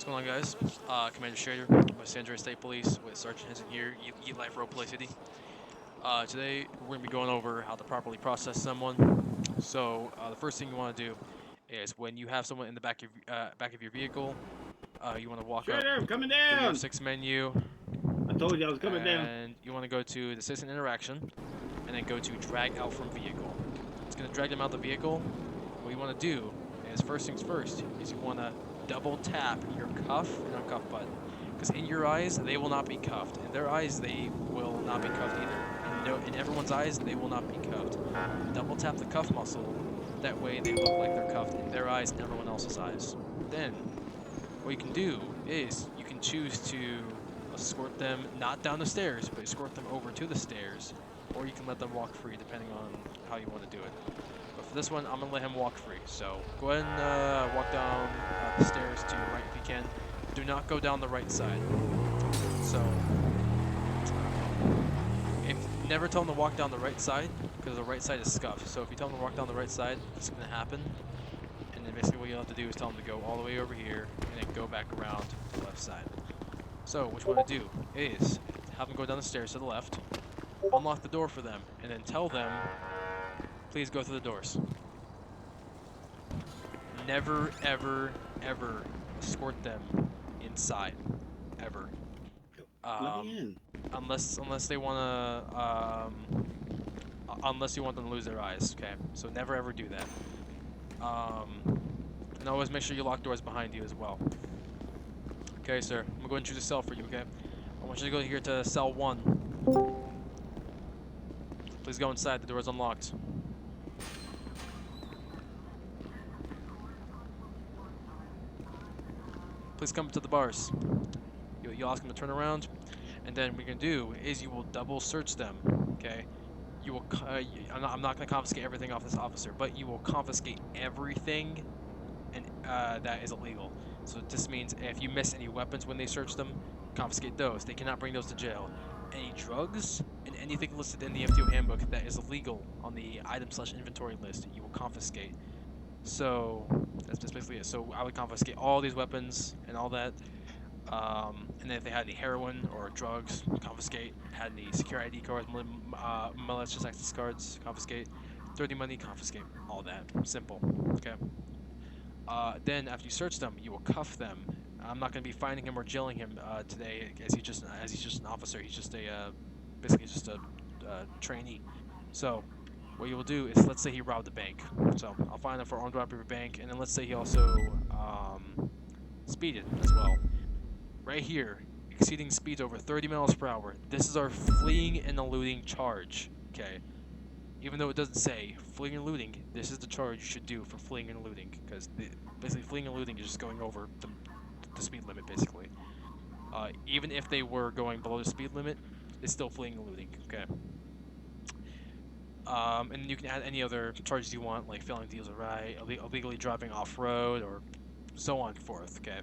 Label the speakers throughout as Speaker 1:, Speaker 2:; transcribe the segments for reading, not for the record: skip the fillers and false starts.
Speaker 1: going on, guys? Commander Schrader, with San Andreas State Police, with Sergeant Henson here, YeetlifeRP City. Today, we're going to be going over how to properly process someone. So, the first thing you want to do is when you have someone in the back of your vehicle, you want to walk
Speaker 2: Schrader,
Speaker 1: up
Speaker 2: I'm coming
Speaker 1: to your
Speaker 2: down.
Speaker 1: 6 menu.
Speaker 2: I told you I was coming down.
Speaker 1: And you want to go to the citizen interaction, and then go to drag out from vehicle. It's going to drag them out the vehicle. What you want to do is, first things first, is you want to double tap your cuff and uncuff button. Because in your eyes, they will not be cuffed. In their eyes, they will not be cuffed either. In everyone's eyes, they will not be cuffed. Double tap the cuff muscle. That way they look like they're cuffed in their eyes and everyone else's eyes. Then, what you can do is, you can choose to escort them, not down the stairs, but escort them over to the stairs. Or you can let them walk free, depending on how you want to do it. But for this one, I'm going to let him walk free. So go ahead and walk down the stairs to your right if you can. Do not go down the right side. So never tell him to walk down the right side, because the right side is scuffed. So if you tell him to walk down the right side, it's going to happen. And then basically what you'll have to do is tell him to go all the way over here, and then go back around to the left side. So what you want to do is have them go down the stairs to the left, unlock the door for them, and then tell them, please go through the doors. Never, ever, ever escort them inside, ever.
Speaker 2: Let me in.
Speaker 1: Unless they want to, unless you want them to lose their eyes. Okay, so never ever do that. And always make sure you lock doors behind you as well. Okay, sir. I'm gonna go ahead and choose a cell for you. Okay, I want you to go here to cell 1. Please go inside. The door is unlocked. Please come to the bars. You'll ask them to turn around, and then what you're gonna do is you will double search them. Okay, you will. I'm not gonna confiscate everything off this officer, but you will confiscate everything, and that is illegal. So this means if you miss any weapons when they search them, confiscate those. They cannot bring those to jail. Any drugs and anything listed in the FTO handbook that is illegal on the item/inventory list, you will confiscate. So that's basically it. So I would confiscate all these weapons and all that. And then if they had any heroin or drugs, confiscate. Had any secure ID cards, malicious access cards, confiscate. Dirty money, confiscate. All that. Simple. Okay. Then after you search them, you will cuff them. I'm not going to be finding him or jailing him today, as he's just an officer. He's just a basically just a trainee. So what you will do is, let's say he robbed a bank. So I'll find him for armed robbery of a bank, and then let's say he also speeded as well. Right here, exceeding speeds over 30 miles per hour. This is our fleeing and eluding charge. Okay. Even though it doesn't say fleeing and eluding, this is the charge you should do for fleeing and eluding, because basically fleeing and eluding is just going over the speed limit, basically. Even if they were going below the speed limit, it's still fleeing and eluding. Okay. And you can add any other charges you want, like failing to use a ride, illegally driving off-road, or so on and forth. Okay.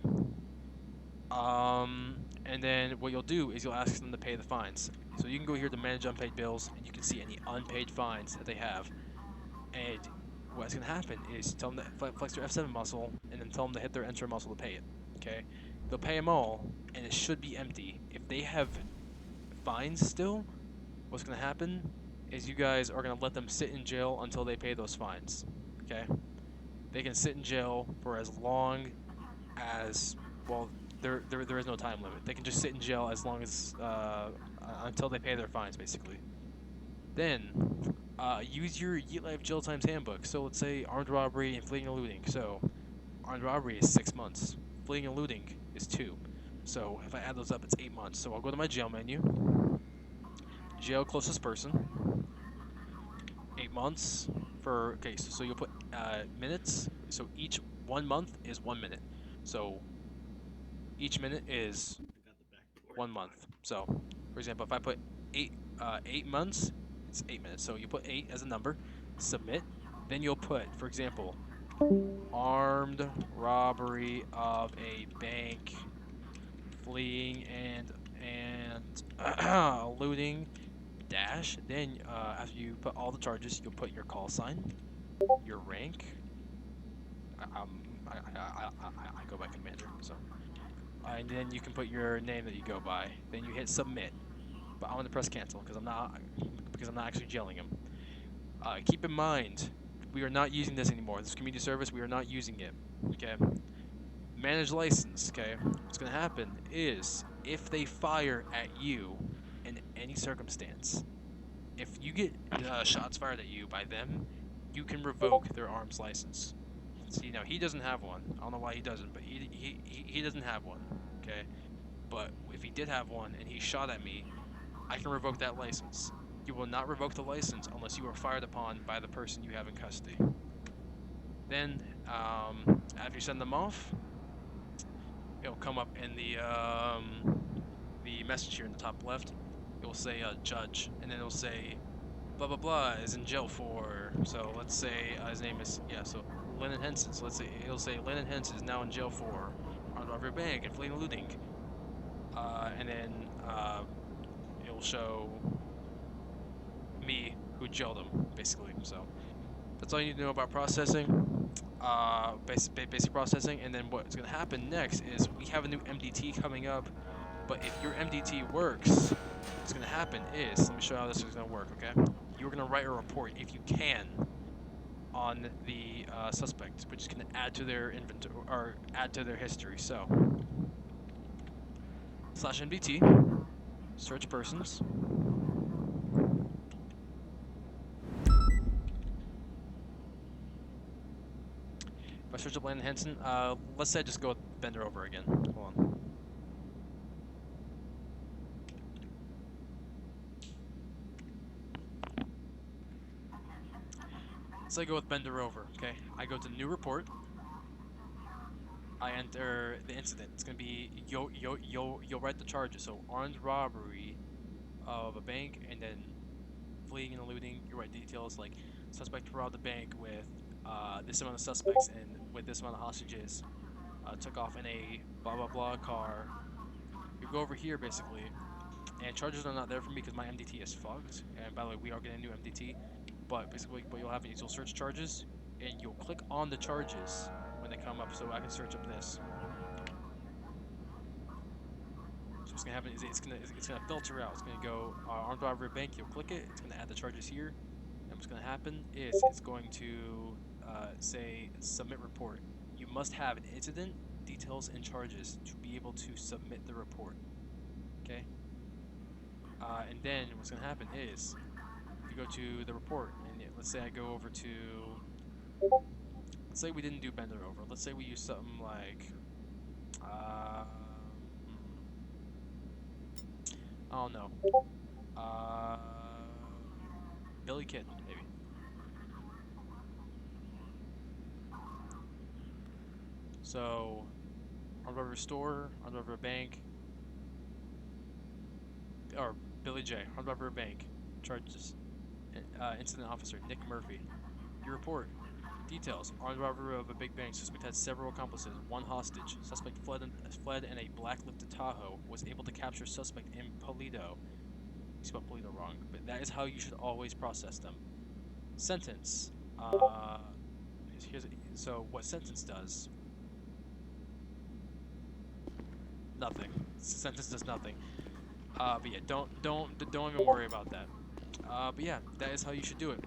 Speaker 1: And then what you'll do is you'll ask them to pay the fines. So you can go here to manage unpaid bills, and you can see any unpaid fines that they have. And what's going to happen is tell them to flex their F7 muscle, and then tell them to hit their enter muscle to pay it. Okay? They'll pay them all, and it should be empty. If they have fines still, what's going to happen is you guys are going to let them sit in jail until they pay those fines. Okay? They can sit in jail for as long as, well, there is no time limit. They can just sit in jail as long as until they pay their fines, basically. Then use your YeetLife Jail Times handbook. So let's say armed robbery and fleeing and eluding. So armed robbery is 6 months. Fleeing and eluding is 2. So if I add those up, it's 8 months. So I'll go to my jail menu. Jail closest person. 8 months for, okay, so you'll put minutes. So each 1 month is 1 minute. So each minute is 1 month. So, for example, if I put 8 months, it's 8 minutes. So you put 8 as a number, submit. Then you'll put, for example, armed robbery of a bank, fleeing and eluding, dash. Then after you put all the charges, you'll put your call sign, your rank. I go by commander, so and then you can put your name that you go by. Then you hit submit. But I'm gonna press cancel because I'm not actually jailing him. Keep in mind, we are not using this anymore. This community service, we are not using it. Okay. Manage license. Okay. What's gonna happen is if they fire at you in any circumstance, if you get shots fired at you by them, you can revoke their arms license. See, now he doesn't have one. I don't know why he doesn't, but he doesn't have one. Okay. But if he did have one and he shot at me, I can revoke that license. You will not revoke the license unless you are fired upon by the person you have in custody. Then, after you send them off, it'll come up in the message here in the top left. It will say judge, and then it'll say blah blah blah is in jail for. So let's say his name is so Lennon Henson. So let's say it'll say Lennon Henson is now in jail for armed robbery of a bank and fleeing and looting. And then it'll show me who jailed him, basically. So that's all you need to know about processing, basic processing. And then what's going to happen next is we have a new MDT coming up. But if your MDT works, what's going to happen is, let me show you how this is going to work, okay? You're going to write a report, if you can, on the suspect, which is going to add to their inventory, or add to their history. So, /MDT, search persons. If I search up Landon Henson, let's say I just go with Benn Derover again. Hold on. Let's say I go with Benn Derover, okay? I go to new report. I enter the incident. It's gonna be you'll write the charges. So armed robbery of a bank, and then fleeing and eluding. You write details like suspect robbed the bank with this amount of suspects and with this amount of hostages. Took off in a blah blah blah car. You go over here basically, and charges are not there for me because my MDT is fucked. And by the way, we are getting a new MDT. But basically, what you'll have is you'll search charges, and you'll click on the charges when they come up. So I can search up this. So what's gonna happen is it's gonna filter out. It's gonna go armed robbery bank. You'll click it. It's gonna add the charges here. And what's gonna happen is it's going to say submit report. You must have an incident, details, and charges to be able to submit the report. Okay. And then what's gonna happen is you go to the report, and let's say I go over to, let's say we didn't do Benn Derover. Let's say we use something like, I don't know, Billy Kid, maybe. So, armed robbery store, armed robbery bank, or Billy J, armed robbery bank, charges. Incident officer Nick Murphy. Your report. Details. Armed robbery of a big bank. Suspect had several accomplices. One hostage. Suspect fled in a black lifted Tahoe. Was able to capture suspect in Polito. You spelled Polito wrong, but that is how you should always process them. Sentence. So what sentence does? Nothing. Sentence does nothing. But yeah, don't even worry about that. But yeah, that is how you should do it.